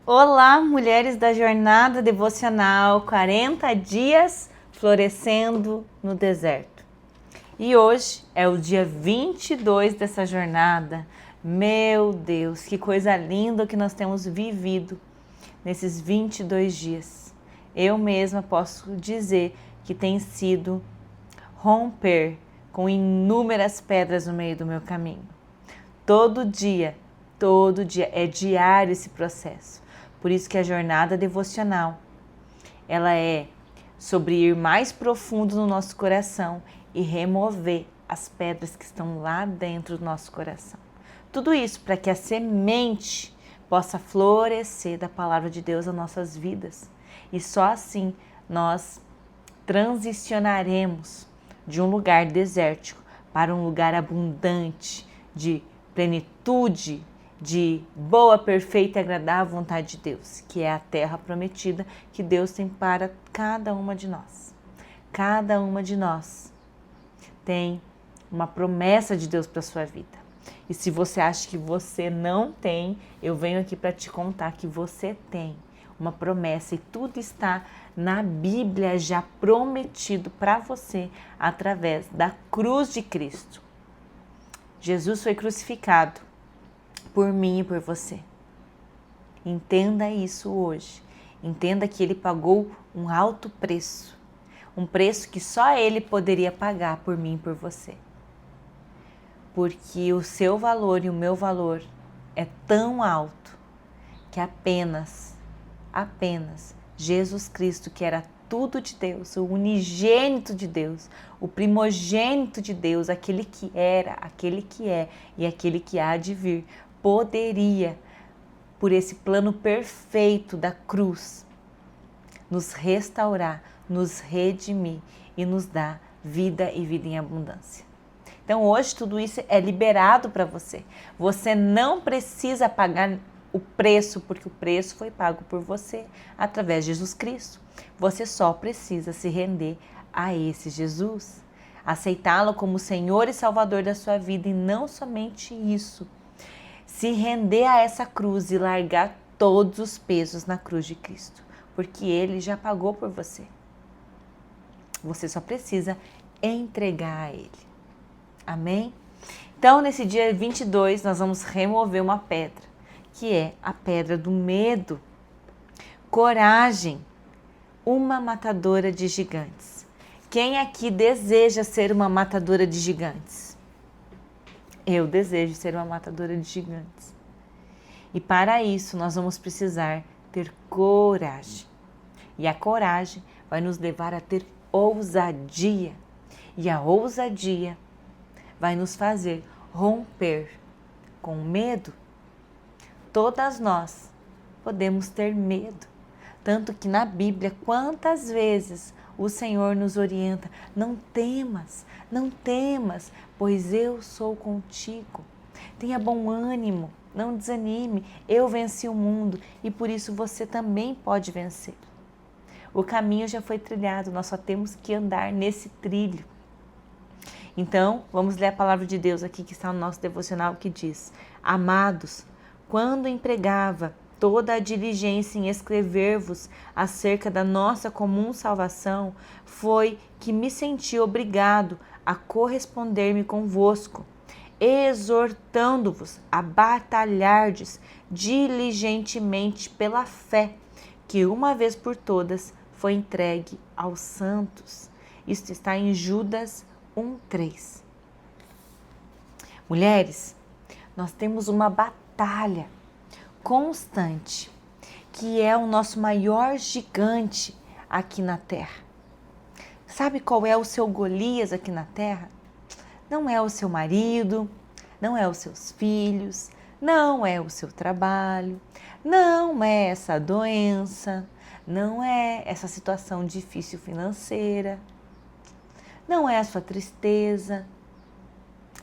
Olá, mulheres da jornada devocional 40 dias florescendo no deserto. E hoje é o dia 22 dessa jornada. Meu Deus, que coisa linda que nós temos vivido nesses 22 dias. Eu mesma posso dizer que tem sido romper com inúmeras pedras no meio do meu caminho. Todo dia, é diário esse processo. Por isso que a jornada devocional, ela é sobre ir mais profundo no nosso coração e remover as pedras que estão lá dentro do nosso coração. Tudo isso para que a semente possa florescer da palavra de Deus nas nossas vidas. E só assim nós transicionaremos de um lugar desértico para um lugar abundante de plenitude, de boa, perfeita e agradável vontade de Deus, que é a terra prometida que Deus tem para cada uma de nós. Cada uma de nós tem uma promessa de Deus para a sua vida. E se você acha que você não tem, eu venho aqui para te contar que você tem uma promessa e tudo está na Bíblia já prometido para você através da cruz de Cristo. Jesus foi crucificado por mim e por você. Entenda isso hoje. Entenda que Ele pagou um alto preço. Um preço que só Ele poderia pagar por mim e por você. Porque o seu valor e o meu valor é tão alto que apenas Jesus Cristo, que era tudo de Deus, o unigênito de Deus, o primogênito de Deus, aquele que era, aquele que é e aquele que há de vir, poderia, por esse plano perfeito da cruz, nos restaurar, nos redimir e nos dar vida e vida em abundância. Então hoje tudo isso é liberado para você. Você não precisa pagar o preço, porque o preço foi pago por você através de Jesus Cristo. Você só precisa se render a esse Jesus, aceitá-lo como Senhor e Salvador da sua vida, e não somente isso, se render a essa cruz e largar todos os pesos na cruz de Cristo, porque Ele já pagou por você. Você só precisa entregar a Ele. Amém? Então, nesse dia 22, nós vamos remover uma pedra, que é a pedra do medo. Coragem, uma matadora de gigantes. Quem aqui deseja ser uma matadora de gigantes? Eu desejo ser uma matadora de gigantes. E para isso nós vamos precisar ter coragem. E a coragem vai nos levar a ter ousadia. E a ousadia vai nos fazer romper com o medo. Todas nós podemos ter medo. Tanto que na Bíblia, quantas vezes o Senhor nos orienta: não temas, pois eu sou contigo. Tenha bom ânimo, não desanime, eu venci o mundo e por isso você também pode vencer. O caminho já foi trilhado, nós só temos que andar nesse trilho. Então, vamos ler a palavra de Deus aqui que está no nosso devocional, que diz: amados, quando empregava toda a diligência em escrever-vos acerca da nossa comum salvação, foi que me senti obrigado a corresponder-me convosco, exortando-vos a batalhardes diligentemente pela fé, que uma vez por todas foi entregue aos santos. Isto está em Judas 1:3. Mulheres, nós temos uma batalha constante, que é o nosso maior gigante aqui na terra. Sabe qual é o seu Golias aqui na terra? Não é o seu marido, não é os seus filhos, não é o seu trabalho, não é essa doença, não é essa situação difícil financeira, não é a sua tristeza,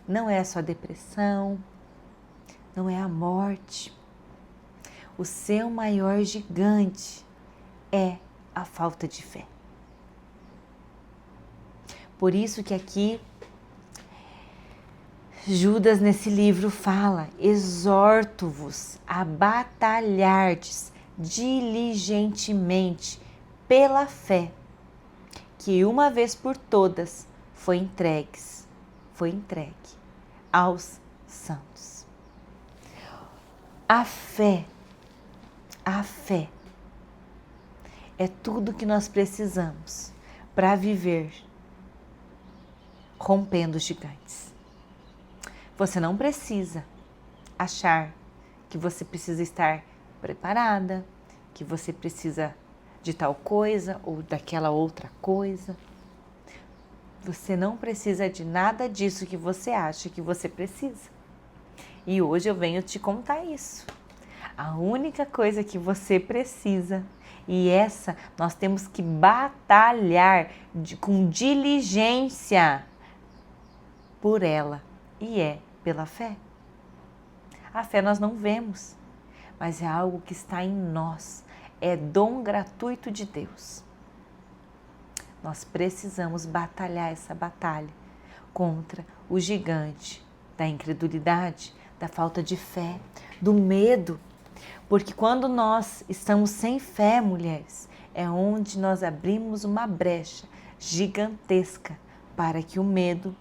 não é a sua depressão, não é a morte. O seu maior gigante é a falta de fé. Por isso que aqui Judas nesse livro fala: exorto-vos a batalhardes diligentemente pela fé, que uma vez por todas foi entregue aos santos. A fé é tudo que nós precisamos para viver rompendo os gigantes. Você não precisa achar que você precisa estar preparada, que você precisa de tal coisa ou daquela outra coisa. Você não precisa de nada disso que você acha que você precisa. E hoje eu venho te contar isso. A única coisa que você precisa, e essa nós temos que batalhar com diligência por ela, e é pela fé. A fé nós não vemos, mas é algo que está em nós, é dom gratuito de Deus. Nós precisamos batalhar essa batalha contra o gigante da incredulidade, da falta de fé, do medo. Porque quando nós estamos sem fé, mulheres, é onde nós abrimos uma brecha gigantesca para que o medo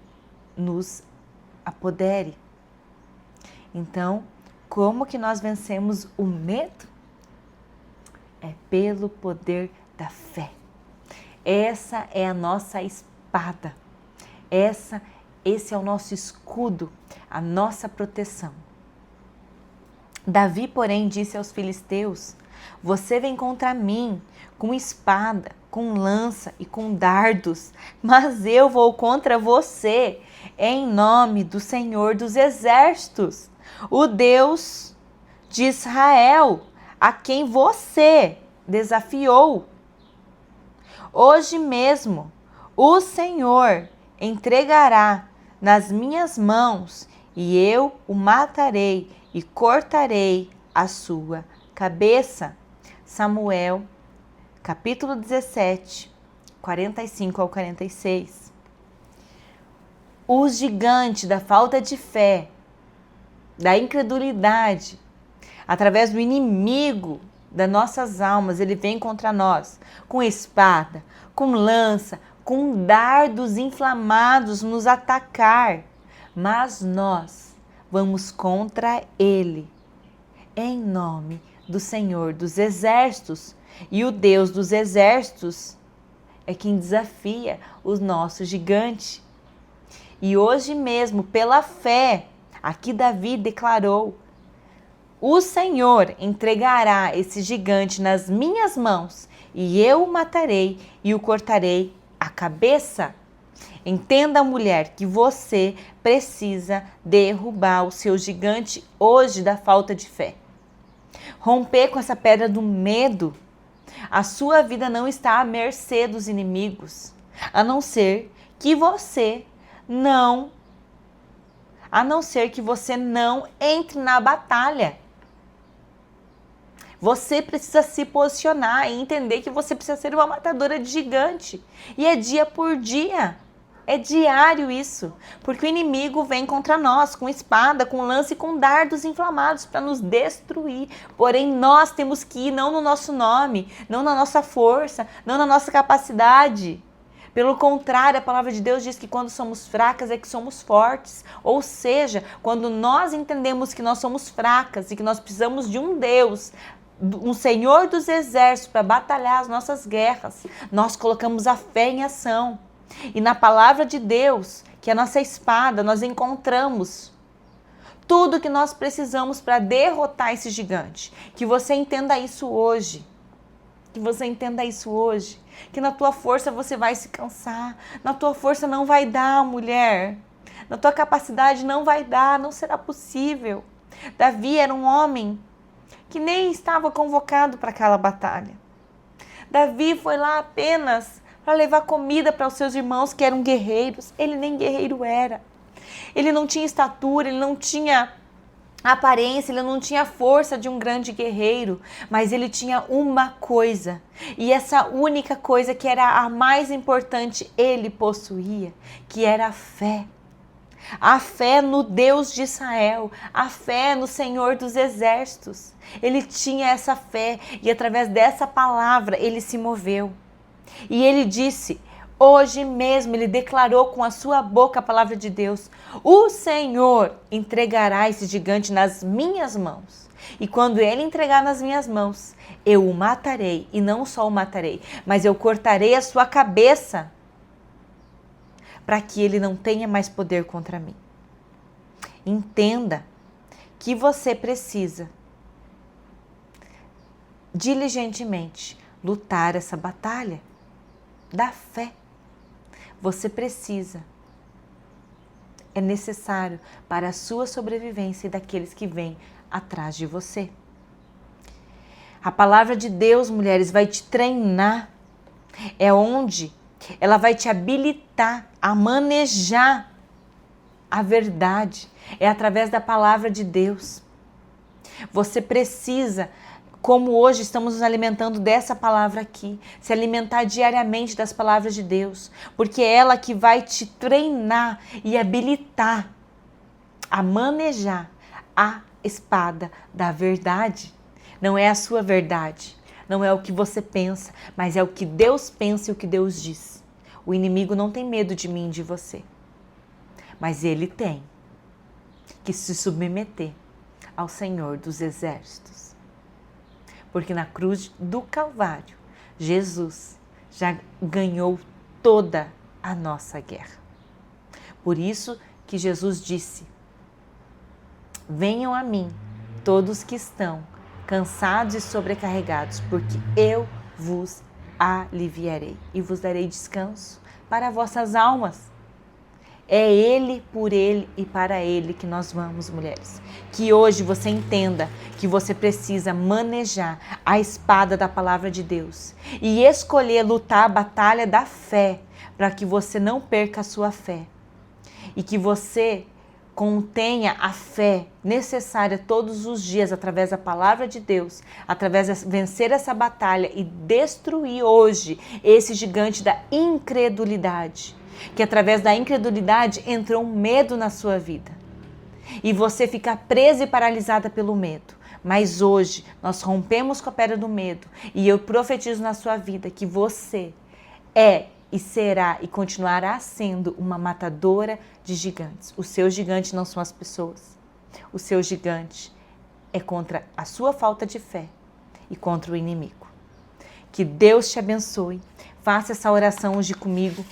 nos apodere. Então, como que nós vencemos o medo? É pelo poder da fé. Essa é a nossa espada. Esse é o nosso escudo, a nossa proteção. Davi, porém, disse aos filisteus: você vem contra mim com espada, com lança e com dardos, mas eu vou contra você em nome do Senhor dos Exércitos, o Deus de Israel, a quem você desafiou. Hoje mesmo o Senhor entregará nas minhas mãos e eu o matarei e cortarei a sua cabeça. Samuel, capítulo 17, 45 ao 46. O gigante da falta de fé, da incredulidade, através do inimigo das nossas almas, ele vem contra nós com espada, com lança, com dardos inflamados nos atacar, mas nós vamos contra ele em nome do Senhor dos Exércitos, e o Deus dos Exércitos é quem desafia o nosso gigante. E hoje mesmo, pela fé, aqui Davi declarou: o Senhor entregará esse gigante nas minhas mãos e eu o matarei e o cortarei a cabeça. Entenda, mulher, que você precisa derrubar o seu gigante hoje da falta de fé. Romper com essa pedra do medo. A sua vida não está à mercê dos inimigos, a não ser que você não entre na batalha. Você precisa se posicionar e entender que você precisa ser uma matadora de gigante. E é dia por dia. É diário isso. Porque o inimigo vem contra nós com espada, com lança e com dardos inflamados para nos destruir. Porém, nós temos que ir não no nosso nome, não na nossa força, não na nossa capacidade. Pelo contrário, a palavra de Deus diz que quando somos fracas é que somos fortes. Ou seja, quando nós entendemos que nós somos fracas e que nós precisamos de um Deus, um Senhor dos Exércitos para batalhar as nossas guerras, nós colocamos a fé em ação. E na palavra de Deus, que é a nossa espada, nós encontramos tudo que nós precisamos para derrotar esse gigante. Que você entenda isso hoje. Que você entenda isso hoje. Que na tua força você vai se cansar. Na tua força não vai dar, mulher. Na tua capacidade não vai dar, não será possível. Davi era um homem que nem estava convocado para aquela batalha. Davi foi lá apenas para levar comida para os seus irmãos que eram guerreiros. Ele nem guerreiro era. Ele não tinha estatura, ele não tinha aparência, ele não tinha força de um grande guerreiro, mas ele tinha uma coisa, e essa única coisa que era a mais importante ele possuía, que era a fé. A fé no Deus de Israel, a fé no Senhor dos Exércitos. Ele tinha essa fé e através dessa palavra ele se moveu. E ele disse, hoje mesmo ele declarou com a sua boca a palavra de Deus, o Senhor entregará esse gigante nas minhas mãos. E quando ele entregar nas minhas mãos, eu o matarei, e não só o matarei, mas eu cortarei a sua cabeça, para que ele não tenha mais poder contra mim. Entenda que você precisa diligentemente lutar essa batalha da fé. Você precisa. É necessário para a sua sobrevivência e daqueles que vêm atrás de você. A palavra de Deus, mulheres, vai te treinar. É onde ela vai te habilitar a manejar a verdade. É através da palavra de Deus. Você precisa, como hoje estamos nos alimentando dessa palavra aqui, se alimentar diariamente das palavras de Deus, porque é ela que vai te treinar e habilitar a manejar a espada da verdade. Não é a sua verdade, não é o que você pensa, mas é o que Deus pensa e o que Deus diz. O inimigo não tem medo de mim e de você, mas ele tem que se submeter ao Senhor dos Exércitos. Porque na cruz do Calvário, Jesus já ganhou toda a nossa guerra. Por isso que Jesus disse, venham a mim todos que estão cansados e sobrecarregados, porque eu vos aliviarei e vos darei descanso para vossas almas. É Ele, por Ele e para Ele que nós vamos, mulheres. Que hoje você entenda que você precisa manejar a espada da palavra de Deus e escolher lutar a batalha da fé para que você não perca a sua fé e que você contenha a fé necessária todos os dias através da palavra de Deus, através de vencer essa batalha e destruir hoje esse gigante da incredulidade. Que através da incredulidade entrou um medo na sua vida. E você fica presa e paralisada pelo medo. Mas hoje nós rompemos com a pedra do medo. E eu profetizo na sua vida que você é e será e continuará sendo uma matadora de gigantes. O seu gigante não são as pessoas. O seu gigante é contra a sua falta de fé e contra o inimigo. Que Deus te abençoe. Faça essa oração hoje comigo.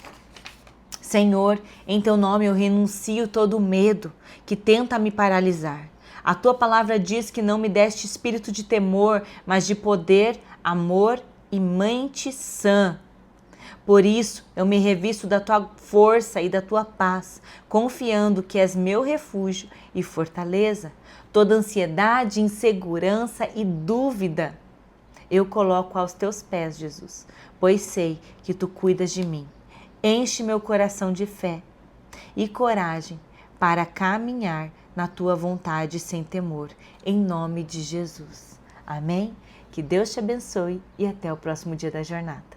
Senhor, em teu nome eu renuncio todo o medo que tenta me paralisar. A tua palavra diz que não me deste espírito de temor, mas de poder, amor e mente sã. Por isso, eu me revisto da tua força e da tua paz, confiando que és meu refúgio e fortaleza. Toda ansiedade, insegurança e dúvida eu coloco aos teus pés, Jesus, pois sei que tu cuidas de mim. Enche meu coração de fé e coragem para caminhar na tua vontade sem temor, em nome de Jesus. Amém? Que Deus te abençoe e até o próximo dia da jornada.